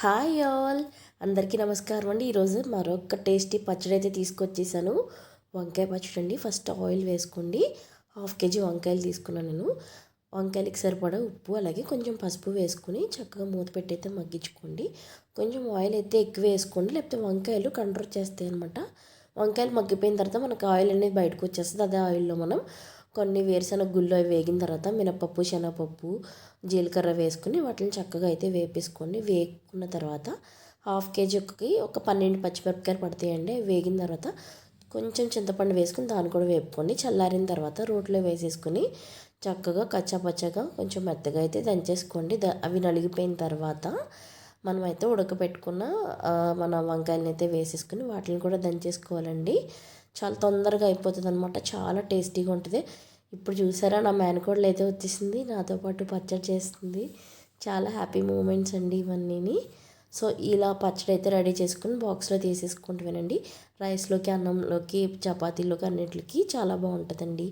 Hi all, అందరికీ నమస్కారం అండి. ఈరోజు మరొక టేస్టీ పచ్చడి అయితే తీసుకొచ్చేసాను. వంకాయ పచ్చడి అండి. ఫస్ట్ ఆయిల్ వేసుకోండి. 1/2 కేజీ వంకాయలు తీసుకున్నాను నేను. వంకాయలకి సరిపడా ఉప్పు అలాగే కొంచెం పసుపు వేసుకుని చక్కగా మూత పెట్టి అయితే మగ్గించుకోండి. కొంచెం ఆయిల్ అయితే ఎక్కువ వేసుకోండి, లేకపోతే వంకాయలు కంట్రోల్ చేస్తాయి అనమాట. వంకాయలు మగ్గిపోయిన తర్వాత మనకు ఆయిల్ అనేది బయటకు వచ్చేస్తుంది. అదే ఆయిల్లో మనం కొన్ని వేరుశనగ గుళ్ళు అవి వేగిన తర్వాత మినపప్పు, శనగపప్పు, జీలకర్ర వేసుకుని వాటిని చక్కగా అయితే వేపేసుకోండి. వేపుకున్న తర్వాత 1/2 కేజీకి ఒక 12 పచ్చిమిరపకాయలు పడతాయండి. వేగిన తర్వాత కొంచెం చింతపండు వేసుకుని దాన్ని కూడా వేపుకోండి. చల్లారిన తర్వాత రోట్లో వేసేసుకొని చక్కగా కచ్చాపచ్చగా కొంచెం మెత్తగా అయితే దంచేసుకోండి. అవి నలిగిపోయిన తర్వాత మనమైతే ఉడకబెట్టుకున్న మన వంకాయలను అయితే వేసేసుకుని వాటిని కూడా దంచేసుకోవాలండి. చాలా తొందరగా అయిపోతుంది అనమాట. చాలా టేస్టీగా ఉంటుంది. ఇప్పుడు చూసారా, నా మేనకోడలు అయితే వచ్చేసింది, నాతో పాటు పచ్చడి చేస్తుంది. చాలా హ్యాపీ మూమెంట్స్ అండి ఇవన్నీని. సో ఇలా పచ్చడి అయితే రెడీ చేసుకుని బాక్స్లో తీసేసుకుంటూ వినండి. రైస్లోకి, అన్నంలోకి, చపాతీలోకి అన్నిటికి చాలా బాగుంటుందండి.